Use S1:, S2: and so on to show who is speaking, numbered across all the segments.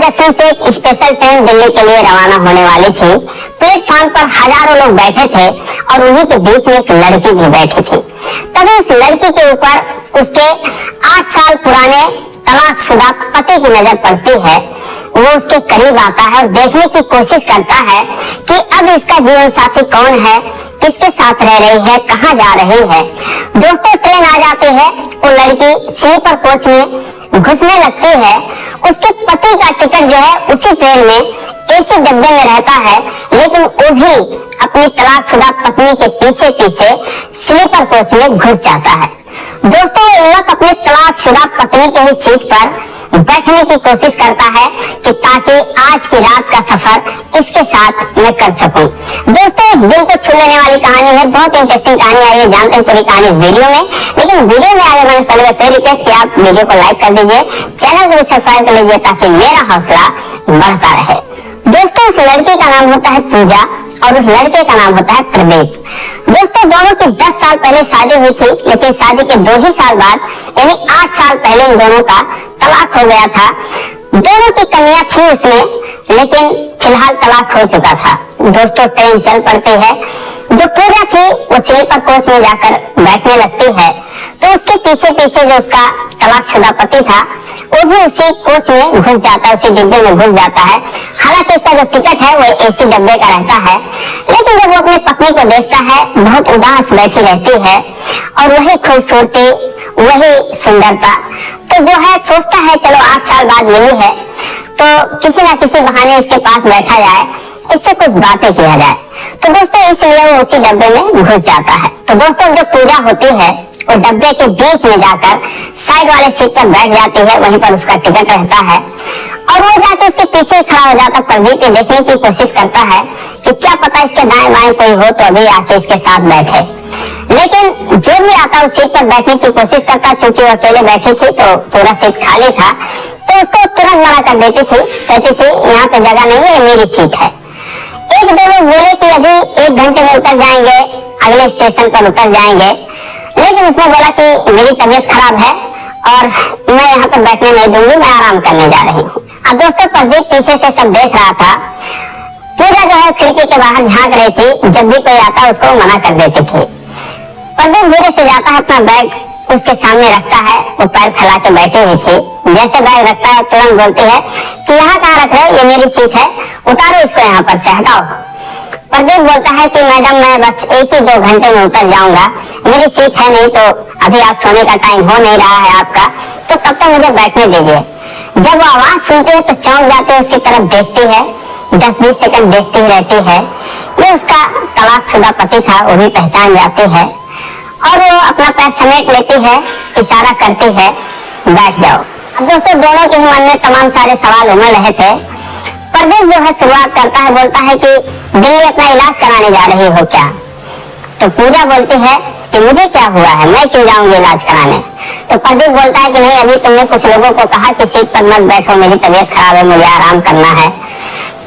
S1: Junction से एक special train Delhi के लिए रवाना होने वाली थी। प्लेटफॉर्म पर हजारों लोग बैठे थे और उन्हीं के बीच में एक लड़की भी बैठी थी। तभी उस लड़की के ऊपर उसके 8 साल पुराने तलाकशुदा पति की नजर पड़ती है। वो उसके करीब आता है और देखने की कोशिश करता है कि अब इसका जीवन साथी कौन है, किसके साथ रह रही है, कहाँ जा रही है। दोस्तों, ट्रेन आ जाती है। वो लड़की स्लीपर कोच में घुसने लगती है। उसके पति का टिकट जो है उसी ट्रेन में एसी डब्बे में रहता है, लेकिन वो भी अपनी तलाकशुदा पत्नी के पीछे पीछे स्लीपर कोच में घुस जाता है। दोस्तों, युवक अपनी तलाकशुदा पत्नी के ही सीट पर बैठने की कोशिश करता है कि ताकि आज की रात का सफर इसके साथ मैं कर सकूं। दोस्तों, दिल को छू लेने वाली कहानी है, बहुत इंटरेस्टिंग कहानी। आइए जानते हैं पूरी कहानी वीडियो में। लेकिन वीडियो में आगे बढ़ने से पहले वैसे रिक्वेस्ट कि आप वीडियो को लाइक कर दीजिए, चैनल को भी सब्सक्राइब कर लीजिए ताकि मेरा हौसला बढ़ता रहे। दोस्तों, उस लड़की का नाम होता है पूजा और उस लड़के का नाम होता है प्रदीप। दोस्तों, दोनों की 10 साल पहले शादी हुई थी, लेकिन शादी के 2 ही साल बाद यानी 8 साल पहले इन दोनों का तलाक हो गया था। दोनों की कमियां थी उसमें, लेकिन फिलहाल तलाक हो चुका था। दोस्तों, ट्रेन चल पड़ती है। जो पूजा थी वो स्लीपर कोच में जाकर बैठने लगती है, तो उसके पीछे पीछे जो उसका तलाकशुदा पति था वो भी उसी कोच में घुस जाता है, उसी डिब्बे में घुस जाता है। हालांकि उसका जो टिकट है वो एसी डब्बे का रहता है, लेकिन जब वो अपनी पत्नी को देखता है बहुत उदास बैठी रहती है और वही खूबसूरती, वही सुंदरता, तो जो है सोचता है चलो 8 साल बाद मिली है तो किसी ना किसी बहाने इसके पास बैठा जाए, इससे कुछ बातें किया जाए। तो दोस्तों, इसलिए वो उसी डब्बे में घुस जाता है। तो दोस्तों, जो पूजा होती है वो डब्बे के बीच में जाकर साइड वाले सीट पर बैठ जाती है, वहीं पर उसका टिकट रहता है और वो जाकर उसके पीछे खड़ा हो जाता। प्रदीप को देखने की कोशिश करता है कि क्या पता इसके दाएं बाएं कोई हो तो अभी आके इसके साथ बैठे, लेकिन जो भी आता उस सीट पर बैठने की कोशिश करता। चूंकि वो अकेले बैठी थी तो पूरा सीट खाली था, तो उसको तुरंत मना कर देती थी, कहती थी यहाँ पे जगह नहीं है, मेरी सीट है। एक दो लोग बोले कि अभी 1 घंटे में उतर जाएंगे, अगले स्टेशन पर उतर जाएंगे, लेकिन उसने बोला कि मेरी तबीयत खराब है और मैं यहाँ पर बैठने नहीं दूंगी, मैं आराम करने जा रही हूँ। अब दोस्तों, प्रदीप पीछे से सब देख रहा था। पूजा जो है खिड़की के बाहर झांक रही थी, जब भी कोई आता उसको मना कर देती थी। प्रदीप धीरे से जाता है, अपना बैग उसके सामने रखता है। वो पैर फैला के बैठी हुई थी, जैसे बैग रखता है तुरंत बोलती है कि यहाँ कहाँ रख रहे हो, ये मेरी सीट है, उतारो इसको यहाँ पर से, हटाओ। प्रदीप बोलता है कि मैडम मैं बस 1 ही 2 घंटे में उतर जाऊंगा, मेरी सीट है नहीं, तो अभी आप सोने का टाइम हो नहीं रहा है आपका, तो तब तक मुझे बैठने दीजिए। जब वो आवाज सुनती है तो चौंक जाती है, उसकी तरफ देखती है, 10-20 सेकंड देखती ही रहती है। ये उसका तलाकशुदा पति था, वो भी पहचान जाती है और वो अपना पैर समेट लेती है, इशारा करती है बैठ जाओ। अब दोस्तों, दोनों के मन में तमाम सारे सवाल उमड़ रहे थे। प्रदीप जो है शुरुआत करता है, बोलता है कि दिल्ली अपना इलाज कराने जा रही हो क्या? तो पूजा बोलती है कि मुझे क्या हुआ है, मैं क्यों जाऊंगी इलाज कराने? तो प्रदीप बोलता है कि नहीं, अभी तुमने कुछ लोगों को कहा कि सीट पर मत बैठो, मेरी तबीयत खराब है, मुझे आराम करना है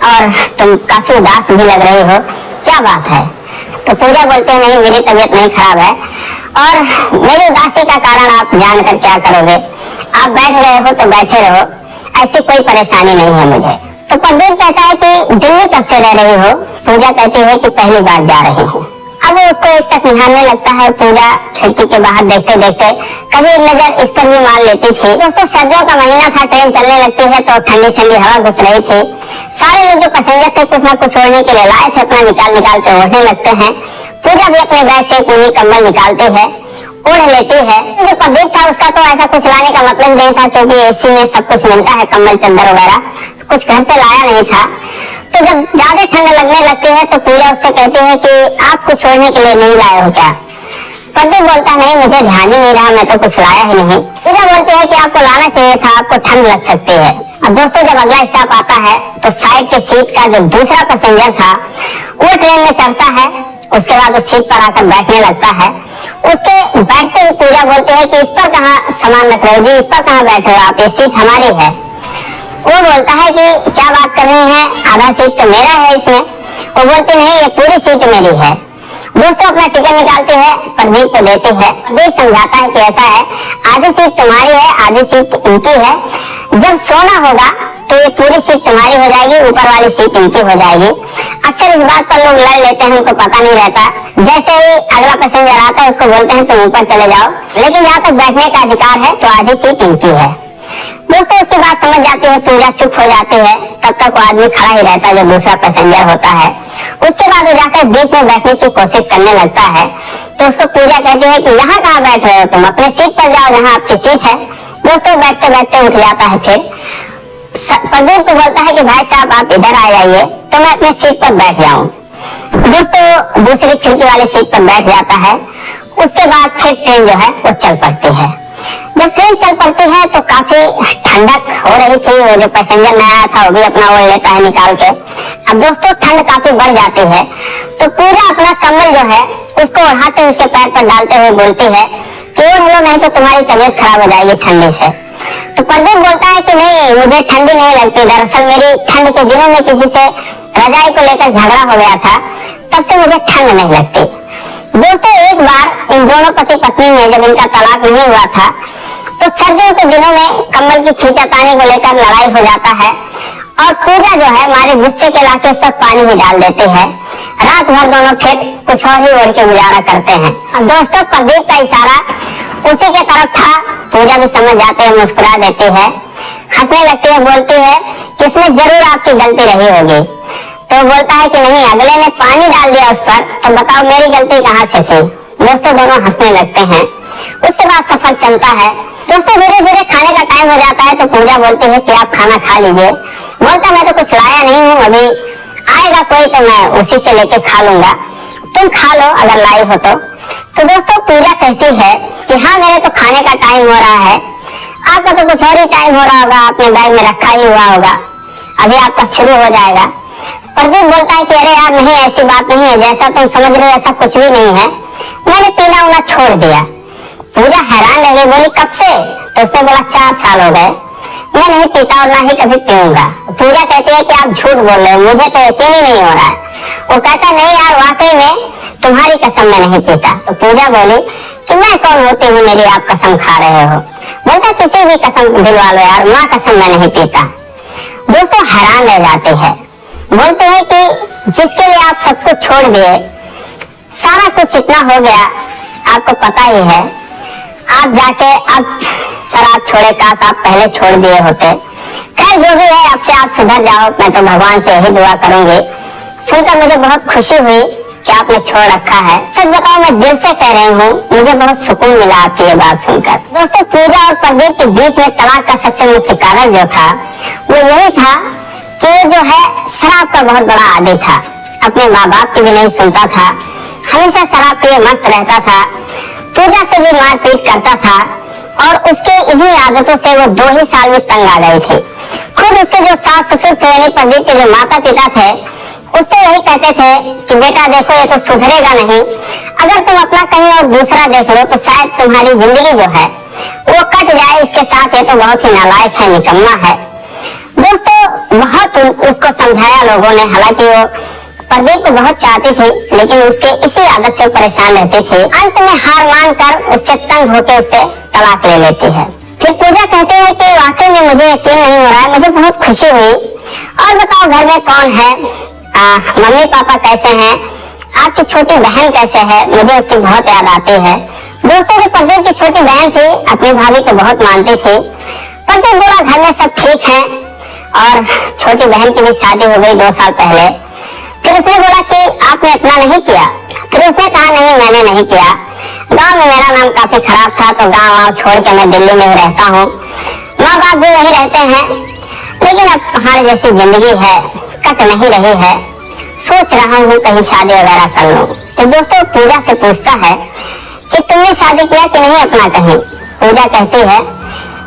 S1: और तुम काफी उदास भी लग रही हो, क्या बात है? तो पूजा बोलते हैं नहीं, मेरी तबीयत नहीं खराब है और मेरी उदासी का कारण आप जानकर क्या करोगे, आप बैठ रहे हो तो बैठे रहो, ऐसी कोई परेशानी नहीं है मुझे। तो प्रदीप कहता है कि दिल्ली कब से रह रही हो? पूजा कहती है कि पहली बार जा रही हूँ। अब वो उसको एक टक निहारने लगता है। पूजा खिड़की के बाहर देखते देखते कभी एक नजर इस पर भी मार लेती थी। दोस्तों, सर्दियों का महीना था, ट्रेन चलने लगती है तो ठंडी ठंडी हवा घुस रही थी। सारे लोग जो पैसेंजर थे कुछ ना कुछ ओढ़ने के लिए लाए थे, अपना निकाल के ओढ़ने लगते हैं। पूजा भी अपने बैग से एक ऊनी कंबल निकालती है, ओढ़ लेती है। जो प्रदीप था उसका तो ऐसा कुछ लाने का मतलब नहीं था, क्योंकि एसी में सब कुछ मिलता है, कंबल चद्दर वगैरह, कुछ घर से लाया नहीं था। तो जब ज्यादा ठंड लगने लगती है तो पूजा उससे कहती है कि आप कुछ छोड़ने के लिए नहीं लाए हो क्या? प्रदीप बोलता है नहीं, मुझे ध्यान ही नहीं रहा, मैं तो कुछ लाया ही नहीं। पूजा बोलती है कि आपको लाना चाहिए था, आपको ठंड लग सकती है। अब दोस्तों, जब अगला स्टॉप आता है तो साइड के सीट का जो दूसरा पैसेंजर था वो ट्रेन में चढ़ता है, उसके बाद उस सीट पर आकर बैठने लगता है। उसके बैठते हुए पूजा बोलती है कि इस पर कहाँ सामान रख रहे हो जी, इस पर कहाँ बैठे हो आप, ये सीट हमारी है। वो बोलता है कि क्या बात करनी है, आधा सीट तो मेरा है इसमें। वो बोलती नहीं, ये पूरी सीट मेरी है। दोस्तों, अपना टिकट निकालती है, प्रदीप को देती है। प्रदीप समझाता है कि ऐसा है, आधी सीट तुम्हारी है, आधी सीट इनकी है, जब सोना होगा तो ये पूरी सीट तुम्हारी हो जाएगी, ऊपर वाली सीट इनकी हो जाएगी। अक्सर इस बात पर लोग लड़ लेते हैं, उनको पता नहीं रहता। जैसे ही अगला पैसेंजर आता है उसको बोलते हैं तुम ऊपर चले जाओ, लेकिन जहाँ तक बैठने का अधिकार है तो आधी सीट इनकी है। दोस्तों उसके बाद समझ जाती है, पूजा चुप हो जाती है। तब तक वो आदमी खड़ा ही रहता है जो दूसरा पैसेंजर होता है। उसके बाद वो जाकर बीच में बैठने की कोशिश करने लगता है, तो उसको पूजा कहती है कि यहाँ कहाँ बैठ रहे हो तुम, अपने सीट पर जाओ जहाँ आपकी सीट है। दोस्तों बैठते बैठते उठ जाता है। फिर प्रदीप को बोलता है कि भाई साहब आप इधर आ जाइए तो मैं अपने सीट पर बैठ जाऊं। दोस्तों दूसरी खिड़की वाली सीट पर बैठ जाता है। उसके बाद फिर ट्रेन जो है वो चल पड़ती है। जब ट्रेन चल पड़ती है तो काफी ठंडक हो रही थी। वो जो पैसेंजर नया था वो भी अपना ओढ़ लेता है निकाल के। अब दोस्तों ठंड काफी बढ़ जाती है, तो पूरा अपना कम्बल जो है उसको उड़ाते हुए उसके पैर पर डालते हुए बोलती है कि ओढ़ लो, नहीं तो तुम्हारी तबीयत खराब हो जाएगी ठंडी से। तो प्रदीप बोलता है कि नहीं, मुझे ठंडी नहीं लगती। दरअसल मेरी ठंड के दिनों में किसी से रजाई को लेकर झगड़ा हो गया था, तब से मुझे ठंड नहीं लगती। दोस्तों एक बार इन दोनों पति पत्नी में जब इनका तलाक नहीं हुआ था, तो सर्दियों के दिनों में कम्बल की खींचातानी को लेकर लड़ाई हो जाता है और पूजा जो है हमारे गुस्से के लाके उस पर पानी ही डाल देती है। रात भर दोनों फिर कुछ और ही ओढ़ के गुजारा करते हैं। अब दोस्तों प्रदीप का इशारा उसी के तरफ था। पूजा भी समझ जाते हैं, मुस्कुरा देती है, हंसने लगती है, बोलती है कि उसमें जरूर आपकी गलती रही होगी। तो बोलता है कि नहीं, अगले ने पानी डाल दिया उस पर, तो बताओ मेरी गलती कहाँ से थी। दोस्तों दोनों हंसने लगते हैं। उसके बाद सफर चलता है। दोस्तों धीरे धीरे खाने का टाइम हो जाता है, तो पूजा बोलती है कि आप खाना खा लीजिए। बोलता मैं तो कुछ लाया नहीं हूँ, अभी आएगा कोई तो मैं उसी से लेके खा लूंगा, तुम खा लो अगर लाई हो तो। तो दोस्तों पूजा कहती है कि हाँ मेरे तो खाने का टाइम हो रहा है, आपका तो कुछ और ही टाइम हो रहा होगा, आपने बैग में रखा ही हुआ होगा, अभी आपका शुरू हो जाएगा। प्रदीप बोलता है कि अरे यार नहीं, ऐसी बात नहीं है, जैसा तुम समझ रहे हो ऐसा कुछ भी नहीं है, मैंने पीना उना छोड़ दिया। पूजा हैरान रह गई, बोली कब से? तो उसने बोला 4 साल हो गए, मैं नहीं पीता और ना ही कभी पीऊंगा। पूजा कहती है कि आप झूठ बोल रहे हो, मुझे तो यकीन ही नहीं हो रहा है। वो कहता नहीं यार वाकई में तुम्हारी कसम मैं नहीं पीता। तो पूजा बोली कि मैं कौन होती हूँ मेरी आप कसम खा रहे हो। बोलता किसी भी कसम दिलवा लो यार, माँ कसम मैं नहीं पीता। दोस्तों हैरान रह जाते हैं, बोलते हैं कि जिसके लिए आप सब कुछ छोड़ दिए, सारा कुछ इतना हो गया, आपको पता ही है, आप जाके अब शराब छोड़े, काश आप पहले छोड़ दिए होते। खैर जो भी है, अब से आप सुधर जाओ, मैं तो भगवान से यही दुआ करूंगी। सुनकर मुझे बहुत खुशी हुई कि आपने छोड़ रखा है। सच बताओ मैं दिल से कह रही हूँ, मुझे बहुत सुकून मिला आपकी ये बात सुनकर। दोस्तों पूजा और प्रदीप के बीच में तलाक का सबसे मुख्य कारण जो था वो यही था कि वो जो है शराब का बहुत बड़ा आदी था, अपने माँ बाप की भी नहीं सुनता था, हमेशा शराब पिए मस्त रहता था, पूजा से भी मारपीट करता था और उसके इन्हीं आदतों से वो 2 ही साल में तंग आ गई थी। खुद उसके जो सास ससुर थे यानी प्रदीप के जो माता पिता थे, उससे यही कहते थे कि बेटा देखो ये तो सुधरेगा नहीं, अगर तुम अपना कहीं और दूसरा देख लो तो शायद तुम्हारी जिंदगी जो है वो कट जाए इसके साथ, ये तो बहुत ही नालायक है, निकम्मा है। दोस्तों बहुत उसको समझाया लोगों ने, हालांकि वो प्रदीप को बहुत चाहती थी लेकिन उसके इसी आदत से परेशान रहती थी। अंत में हार मानकर उससे तंग होकर उससे तलाक ले लेती है। फिर पूजा कहते हैं कि वाकई में मुझे यकीन नहीं हो रहा है, मुझे बहुत खुशी हुई। और बताओ घर में कौन है, मम्मी पापा कैसे हैं, आपकी छोटी बहन कैसे है, मुझे उसकी बहुत याद आती है। दोस्तों जो प्रदीप की छोटी बहन थी अपनी भाभी को बहुत मानती थी। प्रदीप बोला घर में सब ठीक है और छोटी बहन की भी शादी हो गई 2 साल पहले। फिर उसने बोला कि आपने अपना नहीं किया। फिर उसने कहा नहीं मैंने नहीं किया, गांव में मेरा नाम काफी खराब था तो गांव छोड़ के मैं दिल्ली में ही रहता हूँ, माँ बाप भी वही रहते हैं, लेकिन अब पहाड़ जैसी जिंदगी है, कट नहीं रही है, सोच रहा हूँ कहीं शादी वगैरह कर लूं। तो दोस्तों पूजा से पूछता है कि तुमने शादी किया कि नहीं अपना कहीं। पूजा कहती है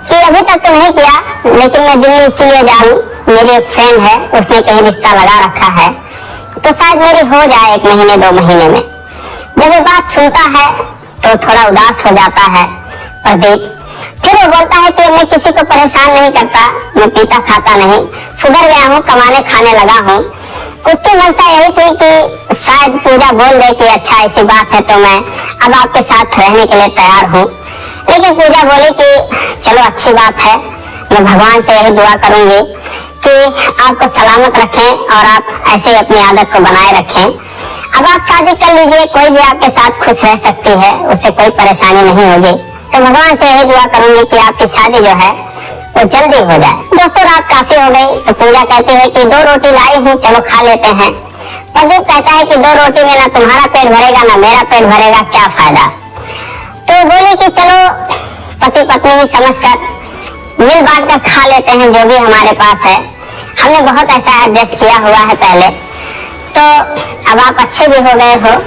S1: कि अभी तक तो नहीं किया, लेकिन मैं दिल्ली इसीलिए जा रही हूँ, मेरी एक फ्रेंड है उसने कहीं रिश्ता लगा रखा है तो शायद मेरी हो जाए 1 महीने 2 महीने में। जब ये बात सुनता है तो थोड़ा उदास हो जाता है प्रदीप। फिर वो बोलता है कि मैं किसी को परेशान नहीं करता, मैं पीता खाता नहीं, सुधर गया हूँ, कमाने खाने लगा हूँ। उसकी मंशा यही थी कि शायद पूजा बोल दे कि अच्छा ऐसी बात है तो मैं अब आपके साथ रहने के लिए तैयार हूँ। लेकिन पूजा बोली कि चलो अच्छी बात है, मैं भगवान से यही दुआ करूंगी कि आपको सलामत रखें और आप ऐसे ही अपनी आदत को बनाए रखें। अब आप शादी कर लीजिए, कोई भी आपके साथ खुश रह सकती है, उसे कोई परेशानी नहीं होगी। तो भगवान से यही दुआ करूंगी कि आपकी शादी जो है वो जल्दी हो जाए। दोस्तों, रात काफी हो गई तो पूजा कहती है कि 2 रोटी लाई हूँ, चलो खा लेते हैं। प्रदीप कहता है कि 2 रोटी में ना तुम्हारा पेट भरेगा ना मेरा पेट भरेगा, क्या फायदा। तो बोले कि चलो पति पत्नी ही समझकर मिल बांट कर खा लेते हैं जो भी हमारे पास है। हमने बहुत ऐसा एडजस्ट किया हुआ है पहले, तो अब आप अच्छे भी हो गए हो,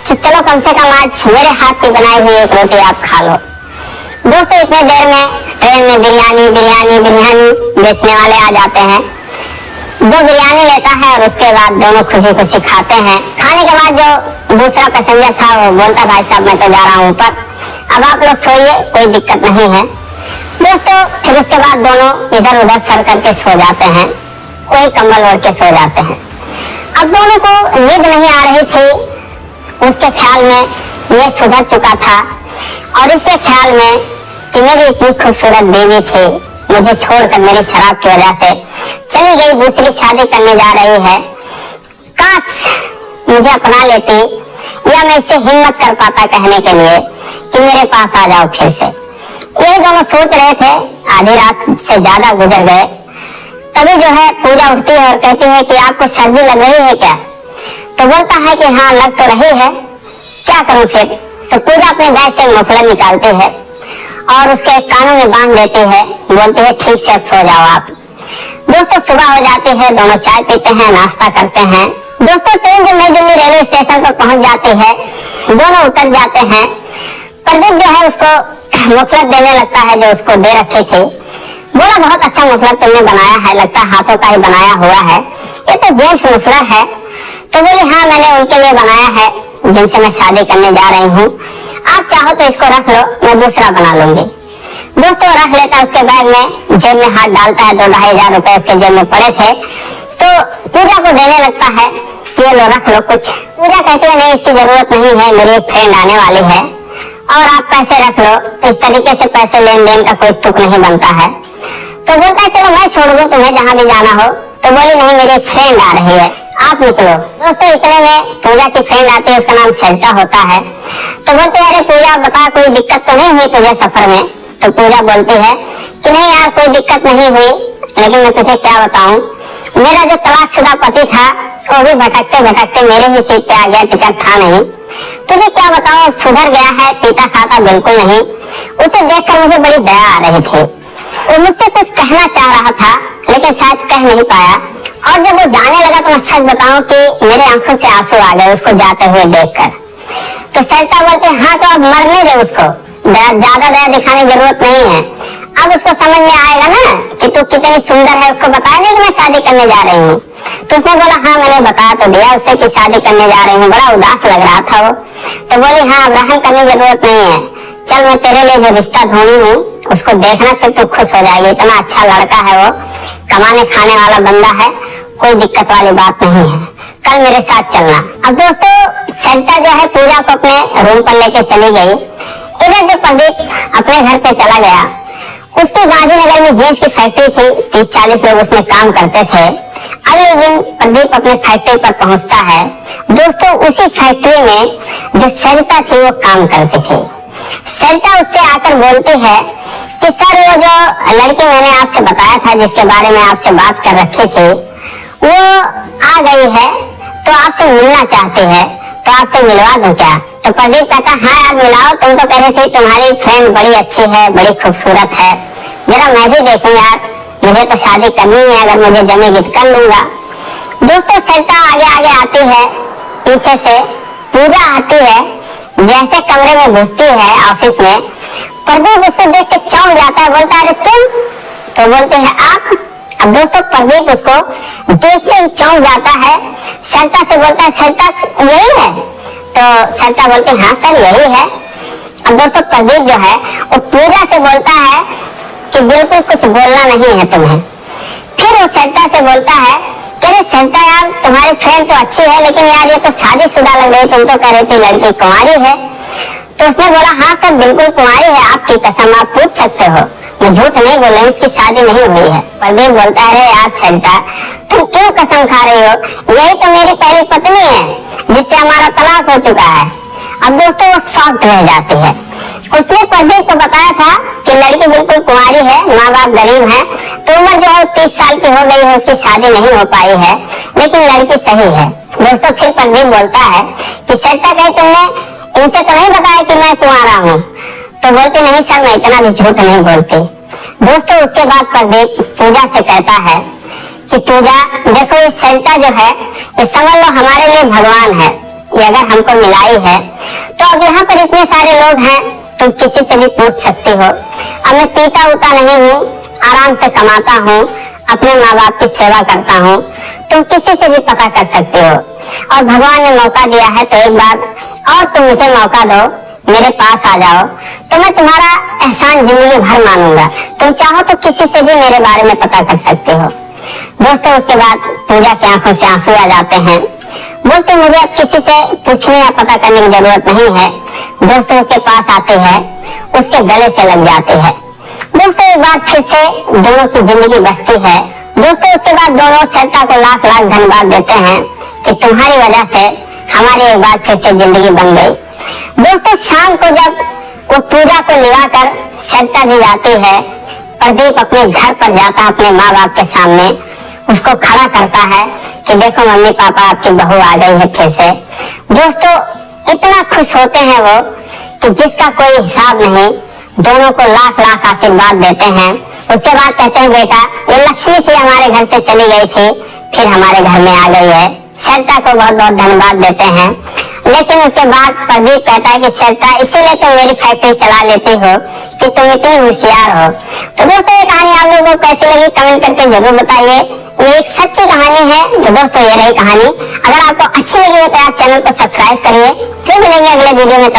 S1: तो चलो कम से कम आज मेरे हाथ की बनाई हुई 1 रोटी आप खा लो। दोस्तों, इतने देर में ट्रेन में बिरयानी बेचने वाले आ जाते हैं। 2 बिरयानी लेता है और उसके बाद दोनों खुशी खुशी खाते हैं। खाने के बाद जो दूसरा पैसेंजर था वो बोलता, भाई साहब मैं तो जा रहा हूँ ऊपर, अब आप लोग सोइए, कोई दिक्कत नहीं है। दोस्तों, फिर उसके बाद दोनों इधर उधर सर करके सो जाते हैं, कोई कंबल ओढ़ के सो जाते हैं। अब दोनों को नींद नहीं आ रही थी। उसके ख्याल में ये सुधर चुका था और इसके ख्याल में कि मेरी इतनी खूबसूरत बीवी थी, मुझे छोड़कर मेरी शराब की वजह से चली गई, दूसरी शादी करने जा रही है। काश मुझे अपना लेती या मैं इससे हिम्मत कर पाता कहने के लिए कि मेरे पास आ जाओ फिर से। यही दोनों सोच रहे थे, आधी रात से ज्यादा गुजर गए। तभी जो है पूजा उठती है और कहती है कि आपको सर्दी लग रही है क्या। तो बोलता है कि हाँ लग तो रही है, क्या करूं फिर। तो पूजा अपने बैग से मफलर निकालती है और उसके कानों में बांध देती है, बोलती है ठीक से अब सो जाओ आप। दोस्तों, सुबह हो जाती है, दोनों चाय पीते हैं, नाश्ता करते हैं। दोस्तों, ट्रेन जब नई दिल्ली रेलवे स्टेशन पर पहुंच जाती है, दोनों उतर जाते हैं। प्रदीप जो है उसको मफलर देने लगता है जो उसको दे रखी थी। बोला, बहुत अच्छा मफलर तुमने बनाया है, लगता है हाथों का ही बनाया हुआ है, ये तो जेंट्स मफलर है। तो बोली, हाँ मैंने उनके लिए बनाया है जिनसे मैं शादी करने जा रही हूँ, आप चाहो तो इसको रख लो, मैं दूसरा बना लूंगी। दोस्तों, रख लेता उसके बैग में, जेब में हाथ डालता है, 2-2.5 हजार रुपए उसके जेब में पड़े थे। तो पूजा को देने लगता है कि ये लो रख लो कुछ। पूजा कहती है नहीं इसकी जरूरत नहीं है, मेरी एक फ्रेंड आने वाली है और आप पैसे रख लो। इस तरीके से पैसे लेन देन का कोई तुक नहीं बनता है। तो बोलता है चलो मैं छोड़ दूं तुम्हें जहां भी जाना हो। तो बोली नहीं मेरी एक फ्रेंड आ रही है, आप निकलो। दोस्तों, इतने में पूजा की फ्रेंड आती है, उसका नाम सरिता होता है। तो बोलते हैं अरे पूजा बता कोई दिक्कत तो नहीं हुई तुझे सफर में। तो पूजा बोलती है कि नहीं यार कोई दिक्कत नहीं हुई, लेकिन मैं तुझे क्या बताऊं, मेरा जो तलाकशुदा पति था वो भी भटकते भटकते मेरे ही सीट पे आ गया, टिकट था नहीं। तुझे क्या बताऊं, सुधर गया है, पीता खाता बिल्कुल नहीं। उसे देखकर मुझे बड़ी दया आ रही थी, वो मुझसे कुछ कहना चाह रहा था लेकिन शायद कह नहीं पाया। और जब वो जाने लगा तो मैं सच बताऊं कि मेरे आंखों से आंसू आ गए उसको जाते हुए देखकर। तो सरिता बोलते हाँ तो अब मरने दे उसको, ज्यादा दया दिखाने की जरूरत नहीं है। अब उसको समझ में आएगा ना कि तू कितनी सुंदर है, उसको बताया नहीं कि मैं शादी करने जा रही हूँ। तो उसने बोला हाँ मैंने बता तो दिया उससे कि शादी करने जा रही हूँ, बड़ा उदास लग रहा था वो। तो बोली हाँ अब रहम करने की जरूरत नहीं है, चल मैं तेरे लिए जो रिश्ता ढूंढी हूँ उसको देखना, फिर तू खुश हो जाएगी। इतना अच्छा लड़का है वो, कमाने खाने वाला बंदा है, कोई दिक्कत वाली बात नहीं है, कल मेरे साथ चलना। अब दोस्तों, सरिता जो है पूजा को अपने रूम पर लेके चली गई। इधर जो प्रदीप अपने घर पे चला गया, उसके गांधीनगर में जींस की फैक्ट्री थी, 30-40 लोग उसमें काम करते थे। अगले दिन प्रदीप अपने फैक्ट्री पर पहुंचता है। दोस्तों, उसी फैक्ट्री में जो सरिता थी वो काम करती थी। सरिता उससे आकर बोलती है कि सर वो जो लड़की मैंने आपसे बताया था, जिसके बारे में आपसे बात कर रखी थी, वो आ गई है तो आपसे मिलना चाहती है, तो आपसे मिलवा दूं क्या। तो प्रदीप कहता हाँ यार मिलाओ, तुम तो कह रही थी तुम्हारी फ्रेंड बड़ी अच्छी है, बड़ी खूबसूरत है, जरा मैं भी देखूं यार, मुझे तो शादी करनी है, अगर मुझे जमेगी तो कर लूंगा। दोस्तों, सरिता आगे आगे आती है, पीछे से पूजा आती है, जैसे कमरे में घुसती है ऑफिस में, प्रदीप उसको देख के चौंक जाता है, बोलता है अरे तुम। तो बोलते हैं आप। अब दोस्तों, प्रदीप उसको देखते ही चौंक जाता है, सरिता से बोलता है सरिता यही है। तो सरिता बोलती हाँ सर यही है। अब दोस्तों, प्रदीप जो है वो पूजा से बोलता है कि बिल्कुल कुछ बोलना नहीं है तुम्हें। फिर वो सरिता से बोलता है अरे सरिता यार तुम्हारी फ्रेंड तो अच्छी है, लेकिन यार ये तो शादीशुदा लग रही, तुम तो कह रही थी लड़की कुंवारी है। तो उसने बोला हाँ सर बिल्कुल कुंवारी है, आपकी कसम आप पूछ सकते हो। मैं झूठ नहीं बोल रही, उसकी शादी नहीं हुई है। प्रदीप बोलता है यार सरिता, तुम क्यों कसम खा रही हो? यही तो मेरी पहली पत्नी है जिससे हमारा तलाक हो चुका है। अब दोस्तों वो शॉक्ड रह जाती है। उसने प्रदीप को बताया था कि लड़की बिल्कुल कुंवारी है, माँ बाप गरीब हैं, तो उम्र जो है 30 साल की हो गई है, उसकी शादी नहीं हो पाई है, लेकिन लड़की सही है। दोस्तों फिर प्रदीप बोलता है कि सरिता कहीं तुमने इनसे तो नहीं बताया कि मैं कुंवारा हूँ? तो बोलते नहीं सर, मैं इतना भी झूठ नहीं बोलती। दोस्तों उसके बाद प्रदीप पूजा से कहता है कि पूजा देखो, ये सरिता जो है ये समझ लो हमारे लिए भगवान है, ये अगर हमको मिलाई है तो अब यहाँ पर इतने सारे लोग हैं, तुम किसी से भी पूछ सकती हो। अब मैं पीता उता नहीं हूँ, आराम से कमाता हूँ, अपने माँ बाप की सेवा करता हूँ, तुम किसी से भी पता कर सकते हो। और भगवान ने मौका दिया है तो एक बार और तुम मुझे मौका दो, मेरे पास आ जाओ, तो मैं तुम्हारा एहसान जिंदगी भर मानूंगा। तुम चाहो तो किसी से भी मेरे बारे में पता कर सकते हो। दोस्तों उसके बाद पूजा की आंखों से आंसू आ जाते हैं। बोलते मुझे अब किसी से पूछने या पता करने की जरूरत नहीं है। दोस्तों उसके पास आते हैं, उसके गले से लग जाते हैं। दोस्तों एक बार फिर से दोनों की जिंदगी बसती है। दोस्तों उसके बाद दोनों सरिता को लाख लाख धन्यवाद देते हैं कि तुम्हारी वजह से हमारी एक बार फिर से जिंदगी बन गई। दोस्तों शाम को जब वो पूजा को लिवाकर सरिता भी जाती है, प्रदीप अपने घर पर जाता है, अपने माँ बाप के सामने उसको खड़ा करता है कि देखो मम्मी पापा, आपकी बहू आ गई है फिर से। दोस्तों इतना खुश होते हैं वो कि जिसका कोई हिसाब नहीं। दोनों को लाख लाख आशीर्वाद देते हैं। उसके बाद कहते हैं बेटा, ये लक्ष्मी थी, हमारे घर से चली गई थी, फिर हमारे घर में आ गई है। सरिता को बहुत बहुत धन्यवाद देते हैं। लेकिन उसके बाद प्रदीप कहता है कि सरिता, इसीलिए तुम मेरी फैक्ट्री चला लेती हो कि तुम इतनी होशियार हो। तो दोस्तों ये कहानी आप लोगों को कैसी लगी कमेंट करके जरूर बताइए। ये एक सच्ची कहानी है। तो दोस्तों ये रही कहानी। अगर आपको अच्छी लगी हो तो आप चैनल को सब्सक्राइब करिए। फिर मिलेंगे अगले वीडियो में। तब